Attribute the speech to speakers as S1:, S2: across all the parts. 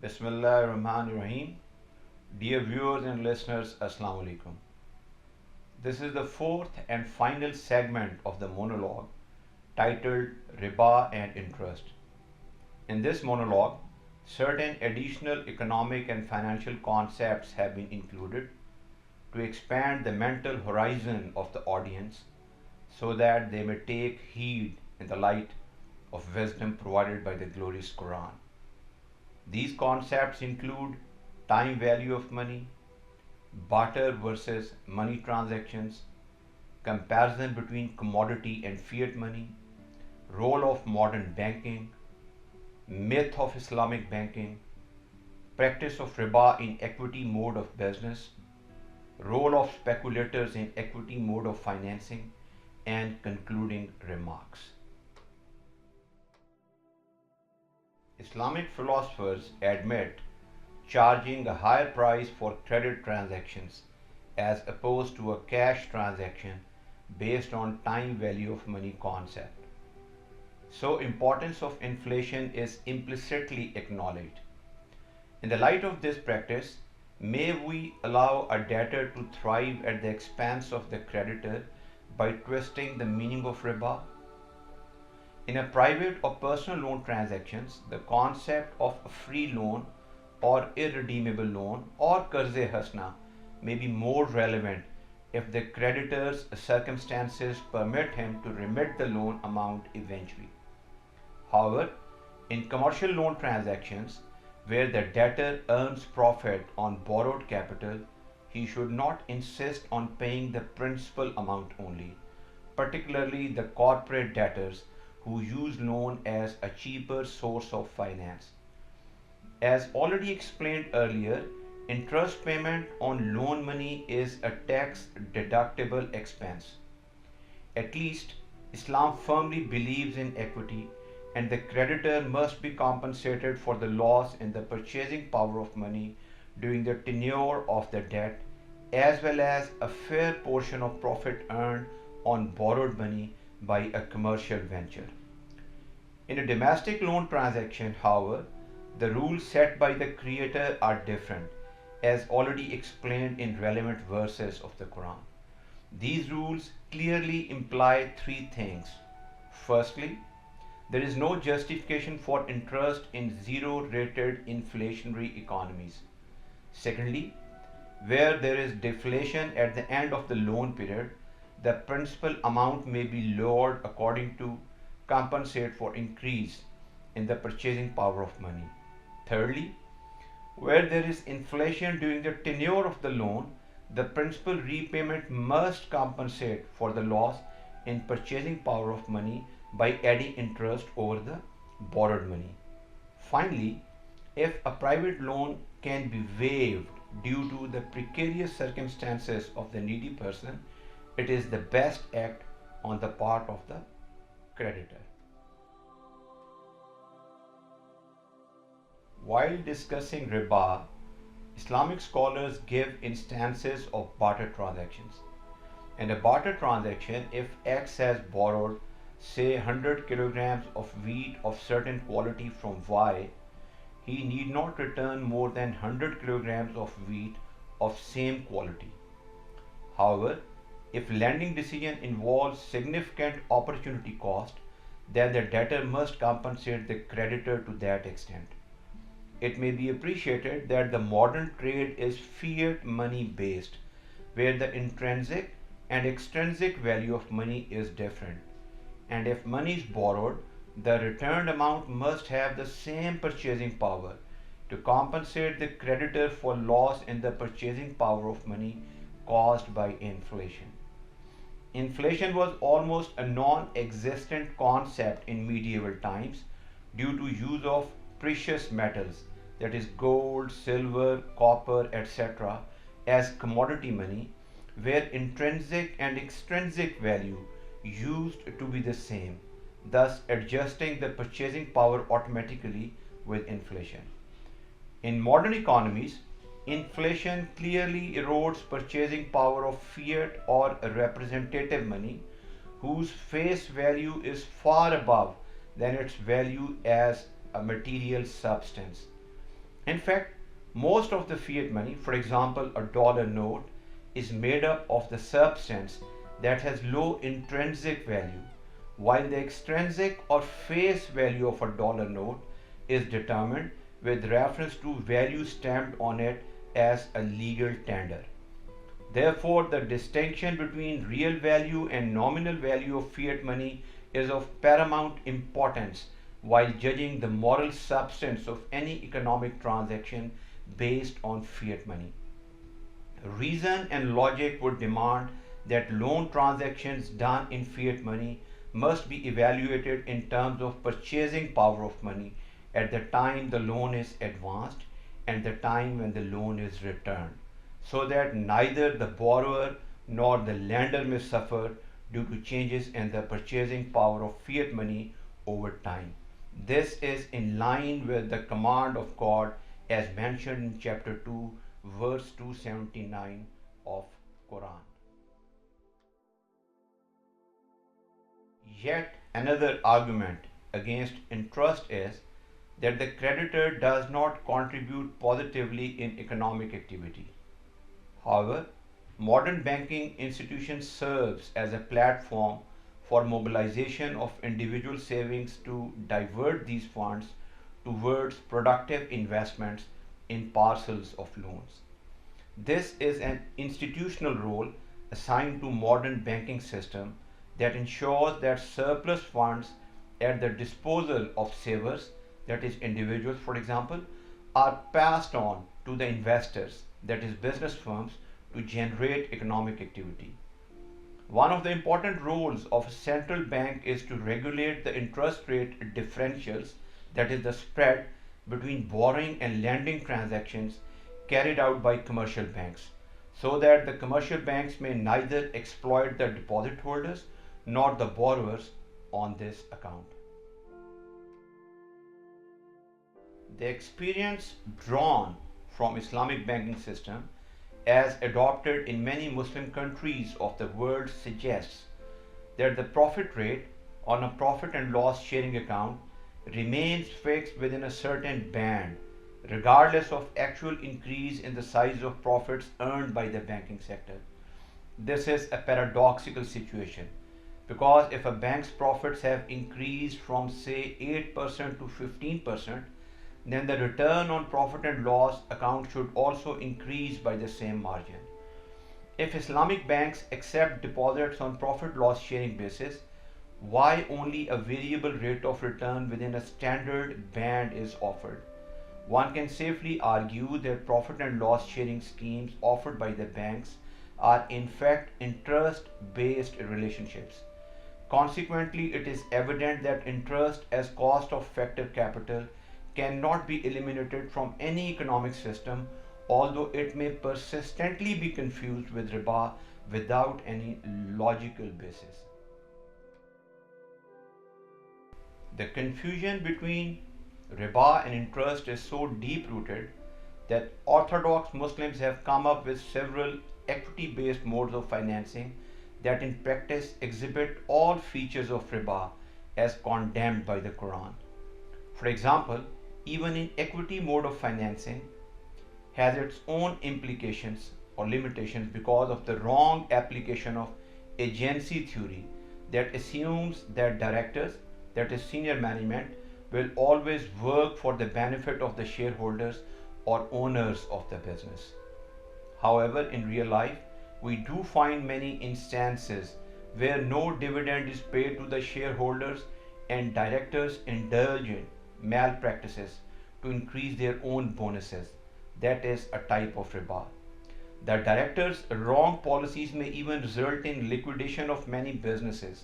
S1: Bismillahirrahmanirrahim. Dear viewers and listeners, Assalamu alaikum. This is the fourth and final segment of the monologue titled Riba and Interest. In this monologue, certain additional economic and financial concepts have been included to expand the mental horizon of the audience so that they may take heed in the light of wisdom provided by the glorious Koran. These concepts include time value of money, barter versus money transactions, comparison between commodity and fiat money, role of modern banking, myth of Islamic banking, practice of riba in equity mode of business, role of speculators in equity mode of financing, and concluding remarks. Islamic philosophers admit charging a higher price for credit transactions as opposed to a cash transaction based on time value of money concept. So importance of inflation is implicitly acknowledged. In the light of this practice, may we allow a debtor to thrive at the expense of the creditor by twisting the meaning of riba? In a private or personal loan transactions, the concept of a free loan or irredeemable loan or qarze hasna may be more relevant if the creditor's circumstances permit him to remit the loan amount eventually. However, in commercial loan transactions, where the debtor earns profit on borrowed capital, he should not insist on paying the principal amount only, particularly the corporate debtors who use loan as a cheaper source of finance. As already explained earlier, interest payment on loan money is a tax deductible expense. At least Islam firmly believes in equity, and the creditor must be compensated for the loss in the purchasing power of money during the tenure of the debt, as well as a fair portion of profit earned on borrowed money by a commercial venture. In a domestic loan transaction, however, the rules set by the Creator are different, as already explained in relevant verses of the Quran. These rules clearly imply three things. Firstly, there is no justification for interest in zero-rated inflationary economies. Secondly, where there is deflation at the end of the loan period, the principal amount may be lowered according to compensate for increase in the purchasing power of money. Thirdly, where there is inflation during the tenure of the loan, the principal repayment must compensate for the loss in purchasing power of money by adding interest over the borrowed money. Finally, if a private loan can be waived due to the precarious circumstances of the needy person, it is the best act on the part of the creditor. While discussing riba, Islamic scholars give instances of barter transactions. In a barter transaction, if X has borrowed, say 100 kilograms of wheat of certain quality from Y, he need not return more than 100 kilograms of wheat of same quality. However, if lending decision involves significant opportunity cost, then the debtor must compensate the creditor to that extent. It may be appreciated that the modern trade is fiat money based, where the intrinsic and extrinsic value of money is different. And if money is borrowed, the returned amount must have the same purchasing power to compensate the creditor for loss in the purchasing power of money caused by inflation. Inflation was almost a non-existent concept in medieval times due to use of precious metals, that is gold, silver, copper, etc., as commodity money, where intrinsic and extrinsic value used to be the same, thus adjusting the purchasing power automatically with inflation. In modern economies, inflation clearly erodes purchasing power of fiat or representative money, whose face value is far above than its value as a material substance. In fact, most of the fiat money, for example, a dollar note, is made up of the substance that has low intrinsic value, while the extrinsic or face value of a dollar note is determined with reference to value stamped on it as a legal tender. Therefore, the distinction between real value and nominal value of fiat money is of paramount importance while judging the moral substance of any economic transaction based on fiat money. Reason and logic would demand that loan transactions done in fiat money must be evaluated in terms of purchasing power of money at the time the loan is advanced and the time when the loan is returned, so that neither the borrower nor the lender may suffer due to changes in the purchasing power of fiat money over time. This is in line with the command of God as mentioned in chapter 2, verse 279 of Koran. Yet another argument against interest is that the creditor does not contribute positively in economic activity. However, modern banking institution serves as a platform for mobilization of individual savings to divert these funds towards productive investments in parcels of loans. This is an institutional role assigned to modern banking system that ensures that surplus funds at the disposal of savers, that is individuals for example, are passed on to the investors, that is business firms, to generate economic activity. One of the important roles of a central bank is to regulate the interest rate differentials, that is the spread between borrowing and lending transactions carried out by commercial banks, so that the commercial banks may neither exploit the deposit holders nor the borrowers on this account. The experience drawn from Islamic banking system as adopted in many Muslim countries of the world suggests that the profit rate on a profit and loss sharing account remains fixed within a certain band regardless of actual increase in the size of profits earned by the banking sector. This is a paradoxical situation because if a bank's profits have increased from say 8% to 15%, then the return on profit and loss account should also increase by the same margin. If Islamic banks accept deposits on profit loss sharing basis, why only a variable rate of return within a standard band is offered? One can safely argue that profit and loss sharing schemes offered by the banks are in fact interest-based relationships. Consequently, it is evident that interest as cost of effective capital cannot be eliminated from any economic system, although it may persistently be confused with riba without any logical basis. The confusion between riba and interest is so deep-rooted that orthodox Muslims have come up with several equity-based modes of financing that in practice exhibit all features of riba as condemned by the Quran. For example, even in equity mode of financing has its own implications or limitations because of the wrong application of agency theory that assumes that directors, that is senior management, will always work for the benefit of the shareholders or owners of the business. However, in real life, we do find many instances where no dividend is paid to the shareholders and directors indulge in malpractices to increase their own bonuses. That is a type of riba. The directors' wrong policies may even result in liquidation of many businesses.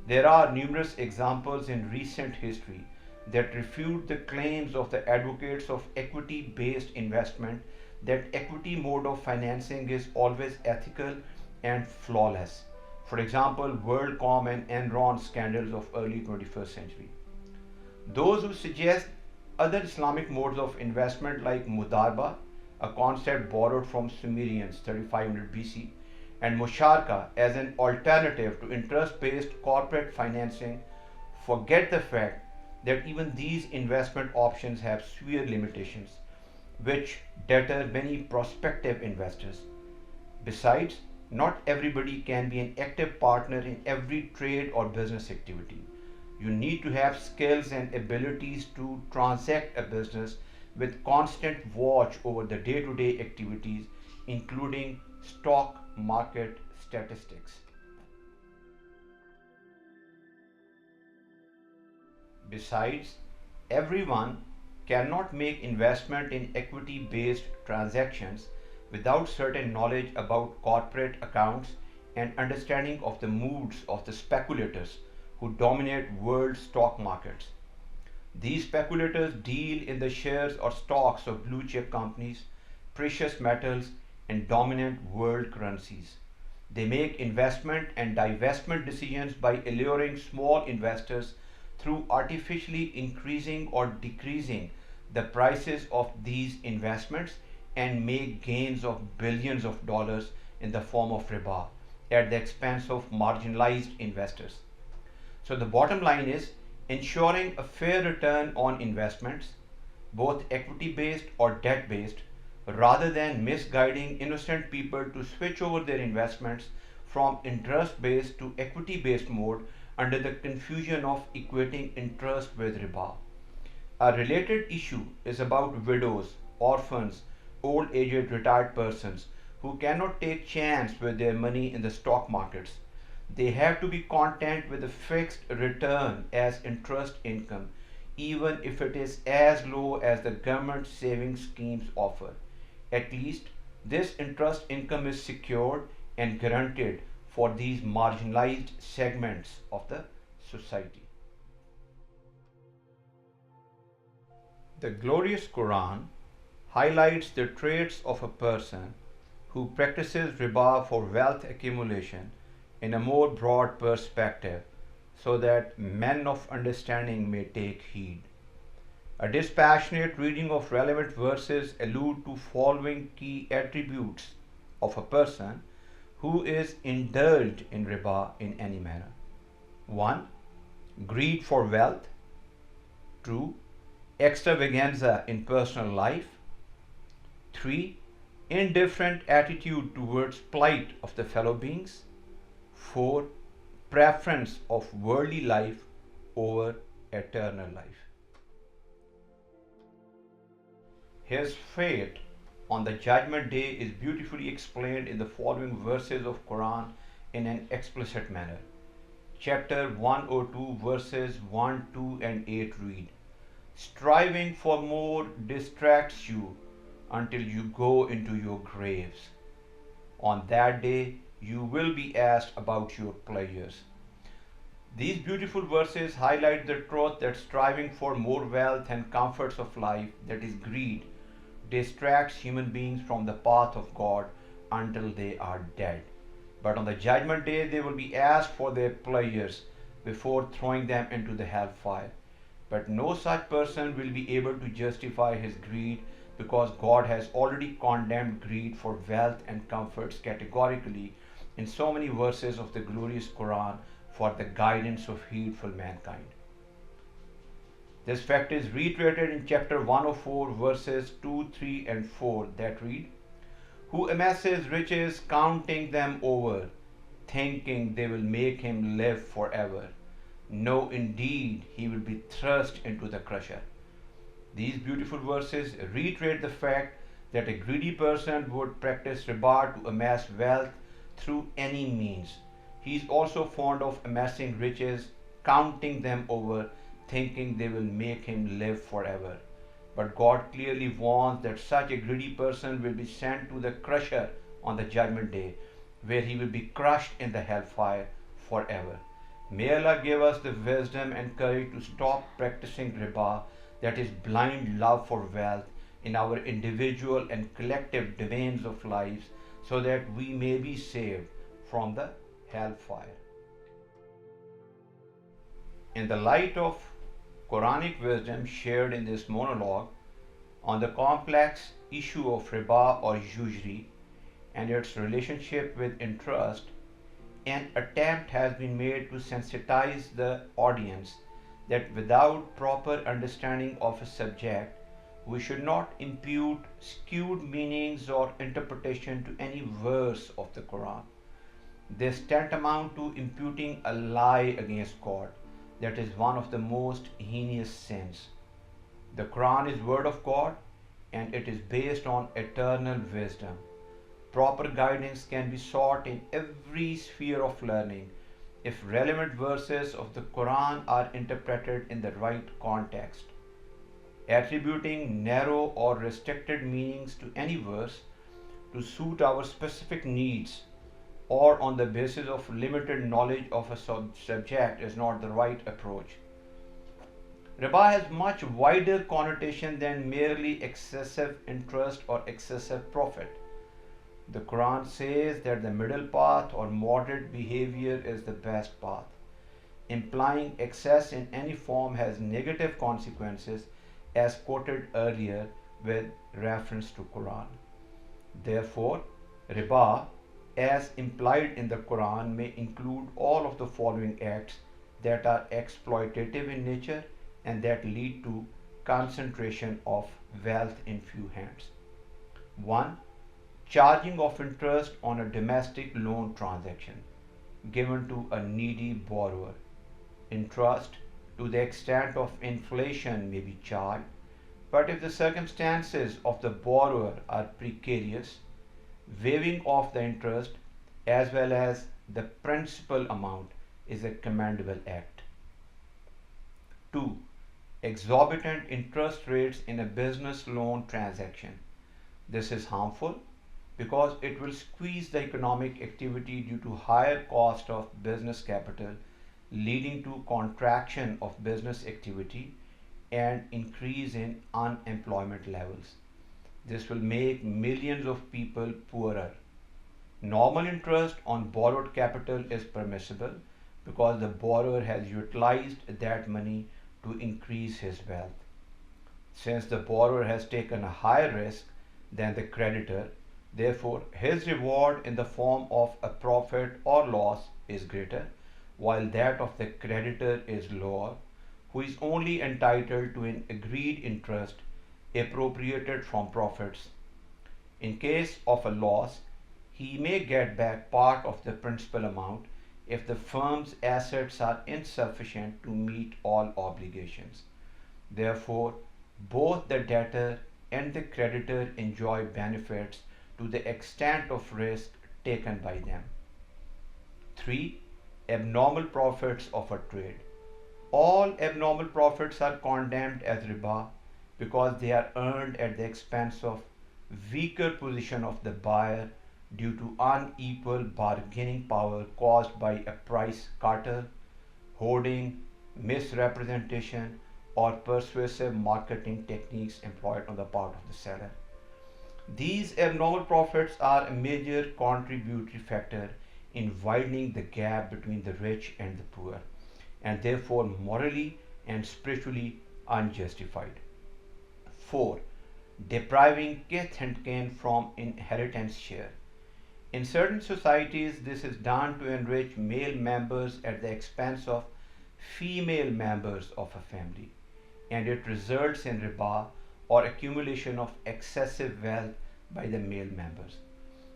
S1: There are numerous examples in recent history that refute the claims of the advocates of equity-based investment that equity mode of financing is always ethical and flawless. For example, WorldCom and Enron scandals of early 21st century. Those who suggest other Islamic modes of investment like mudarba, a concept borrowed from Sumerians 3500 BC, and musharaka as an alternative to interest-based corporate financing forget the fact that even these investment options have severe limitations, which deter many prospective investors. Besides, not everybody can be an active partner in every trade or business activity. You need to have skills and abilities to transact a business with constant watch over the day to day activities, including stock market statistics. Besides, everyone cannot make investment in equity based transactions without certain knowledge about corporate accounts and understanding of the moods of the speculators who dominate world stock markets. These speculators deal in the shares or stocks of blue chip companies, precious metals, and dominant world currencies. They make investment and divestment decisions by alluring small investors through artificially increasing or decreasing the prices of these investments and make gains of billions of dollars in the form of riba at the expense of marginalized investors. So the bottom line is ensuring a fair return on investments, both equity based or debt based, rather than misguiding innocent people to switch over their investments from interest based to equity based mode under the confusion of equating interest with riba. A related issue is about widows, orphans, old aged retired persons who cannot take chance with their money in the stock markets. They have to be content with a fixed return as interest income, even if it is as low as the government savings schemes offer. At least this interest income is secured and guaranteed for these marginalized segments of the society. The glorious Quran highlights the traits of a person who practices riba for wealth accumulation in a more broad perspective so that men of understanding may take heed. A dispassionate reading of relevant verses allude to following key attributes of a person who is indulged in riba in any manner. 1. Greed for wealth. 2. Extravaganza in personal life. 3. Indifferent attitude towards plight of the fellow beings. 4. Preference of worldly life over eternal life. His fate on the judgment day is beautifully explained in the following verses of Quran in an explicit manner. Chapter 102 verses 1, 2 and 8 read, "Striving for more distracts you until you go into your graves. On that day you will be asked about your pleasures." These beautiful verses highlight the truth that striving for more wealth and comforts of life, that is greed, distracts human beings from the path of God until they are dead. But on the judgment day, they will be asked for their pleasures before throwing them into the hellfire. But no such person will be able to justify his greed because God has already condemned greed for wealth and comforts categorically in so many verses of the glorious Quran for the guidance of heedful mankind. This fact is reiterated in chapter 104 verses 2, 3 and 4 that read, "Who amasses riches counting them over, thinking they will make him live forever. No, indeed, he will be thrust into the crusher." These beautiful verses reiterate the fact that a greedy person would practice riba to amass wealth through any means. He is also fond of amassing riches, counting them over, thinking they will make him live forever. But God clearly warns that such a greedy person will be sent to the crusher on the judgment day, where he will be crushed in the hellfire forever. May Allah give us the wisdom and courage to stop practicing riba, that is blind love for wealth, in our individual and collective domains of lives, so that we may be saved from the hellfire. In the light of Quranic wisdom shared in this monologue on the complex issue of riba or usury and its relationship with interest, an attempt has been made to sensitize the audience that without proper understanding of a subject, We should not impute skewed meanings or interpretation to any verse of the Quran. This tantamount to imputing a lie against God. That is one of the most heinous sins. The Quran is word of God and it is based on eternal wisdom. Proper guidance can be sought in every sphere of learning if relevant verses of the Quran are interpreted in the right context. Attributing narrow or restricted meanings to any verse to suit our specific needs or on the basis of limited knowledge of a subject is not the right approach. Riba has much wider connotation than merely excessive interest or excessive profit. The Quran says that the middle path or moderate behavior is the best path, implying excess in any form has negative consequences as quoted earlier with reference to Quran. Therefore, riba, as implied in the Quran, may include all of the following acts that are exploitative in nature and that lead to concentration of wealth in few hands. 1. Charging of interest on a domestic loan transaction given to a needy borrower. Interest to the extent of inflation may be charged, but if the circumstances of the borrower are precarious, waiving off the interest as well as the principal amount is a commendable act. 2. Exorbitant interest rates in a business loan transaction. This is harmful because it will squeeze the economic activity due to higher cost of business capital, leading to contraction of business activity and increase in unemployment levels. This will make millions of people poorer. Normal interest on borrowed capital is permissible because the borrower has utilized that money to increase his wealth. Since the borrower has taken a higher risk than the creditor, therefore his reward in the form of a profit or loss is greater, while that of the creditor is lower, who is only entitled to an agreed interest appropriated from profits. In case of a loss, he may get back part of the principal amount if the firm's assets are insufficient to meet all obligations. Therefore, both the debtor and the creditor enjoy benefits to the extent of risk taken by them. 3. Abnormal profits of a trade. All abnormal profits are condemned as riba because they are earned at the expense of weaker position of the buyer due to unequal bargaining power caused by a price cartel, hoarding, misrepresentation, or persuasive marketing techniques employed on the part of the seller. These abnormal profits are a major contributory factor in widening the gap between the rich and the poor, and therefore morally and spiritually unjustified. 4. Depriving kith and kin from inheritance share. In certain societies, this is done to enrich male members at the expense of female members of a family, and it results in riba or accumulation of excessive wealth by the male members.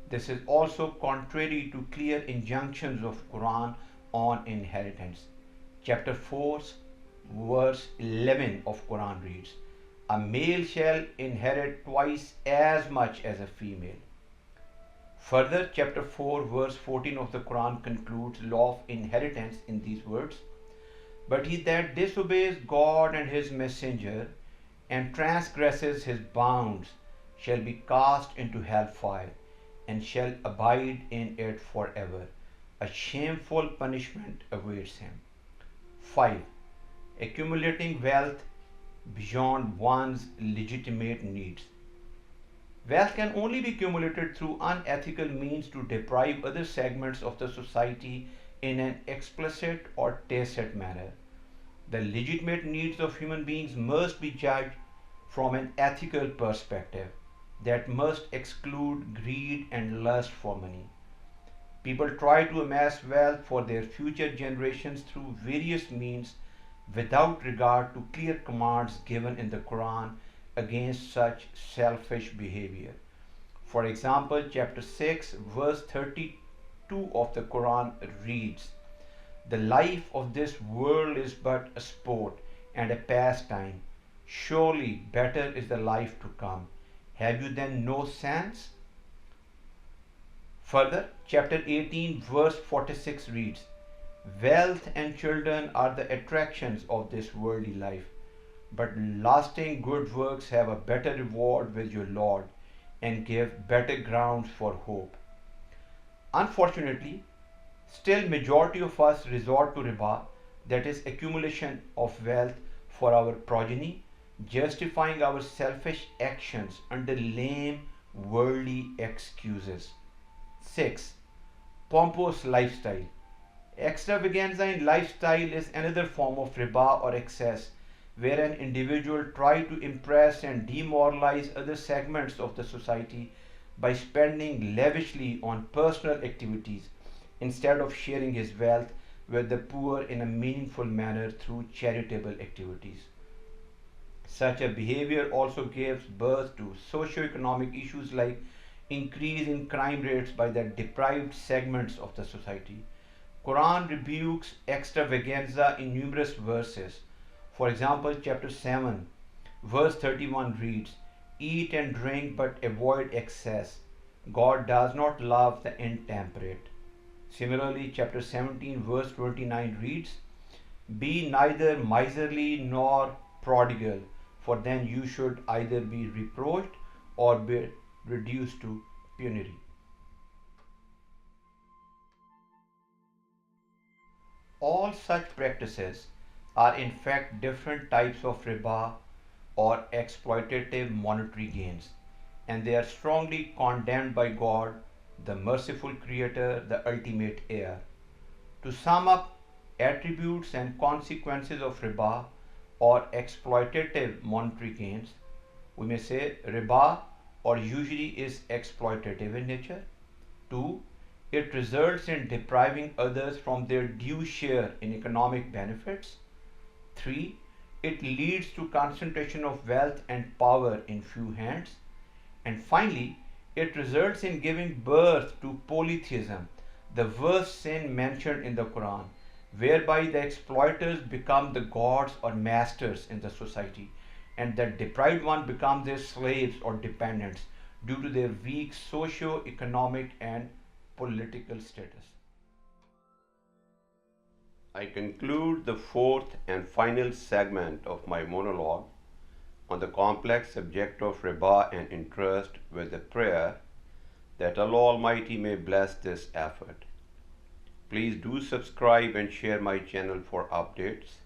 S1: This is also contrary to clear injunctions of Quran on inheritance. Chapter 4, verse 11 of Quran reads, "A male shall inherit twice as much as a female." Further, chapter 4, verse 14 of the Quran concludes law of inheritance in these words, "But he that disobeys God and his messenger and transgresses his bounds shall be cast into hellfire and shall abide in it forever. A shameful punishment awaits him." 5. Accumulating wealth beyond one's legitimate needs. Wealth can only be accumulated through unethical means to deprive other segments of the society in an explicit or tacit manner. The legitimate needs of human beings must be judged from an ethical perspective that must exclude greed and lust for money. People try to amass wealth for their future generations through various means without regard to clear commands given in the Quran against such selfish behavior. For example, chapter 6, verse 32 of the Koran reads, "The life of this world is but a sport and a pastime. Surely better is the life to come. Have you then no sense?" Further, chapter 18, verse 46 reads, "Wealth and children are the attractions of this worldly life, but lasting good works have a better reward with your Lord and give better grounds for hope." Unfortunately, still majority of us resort to riba, that is accumulation of wealth for our progeny, justifying our selfish actions under lame worldly excuses. 6. Pompous lifestyle. Extravaganza in lifestyle is another form of riba or excess, where an individual tries to impress and demoralize other segments of the society by spending lavishly on personal activities instead of sharing his wealth with the poor in a meaningful manner through charitable activities. Such a behavior also gives birth to socio-economic issues like increase in crime rates by the deprived segments of the society. Quran rebukes extravaganza in numerous verses. For example, chapter 7, verse 31 reads, "Eat and drink, but avoid excess. God does not love the intemperate." Similarly, chapter 17, verse 29 reads, "Be neither miserly nor prodigal, for then you should either be reproached or be reduced to penury." All such practices are in fact different types of riba or exploitative monetary gains, and they are strongly condemned by God, the merciful Creator, the ultimate heir. To sum up attributes and consequences of riba or exploitative monetary gains, we may say riba or usury is exploitative in nature. 2. It results in depriving others from their due share in economic benefits. 3. It leads to concentration of wealth and power in few hands. And finally, it results in giving birth to polytheism, the worst sin mentioned in the Quran, whereby the exploiters become the gods or masters in the society, and the deprived one become their slaves or dependents due to their weak socio-economic and political status. I conclude the fourth and final segment of my monologue on the complex subject of riba and interest with a prayer that Allah Almighty may bless this effort. Please do subscribe and share my channel for updates.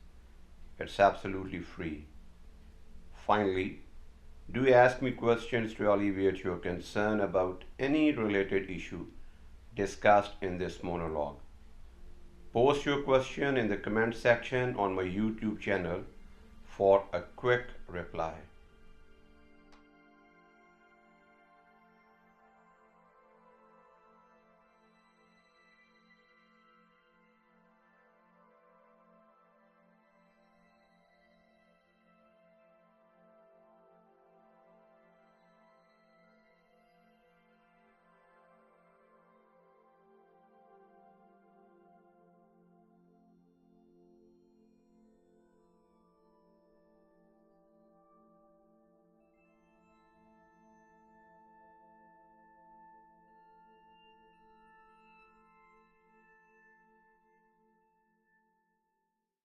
S1: It's absolutely free. Finally, do ask me questions to alleviate your concern about any related issue discussed in this monologue. Post your question in the comment section on my YouTube channel for a quick reply.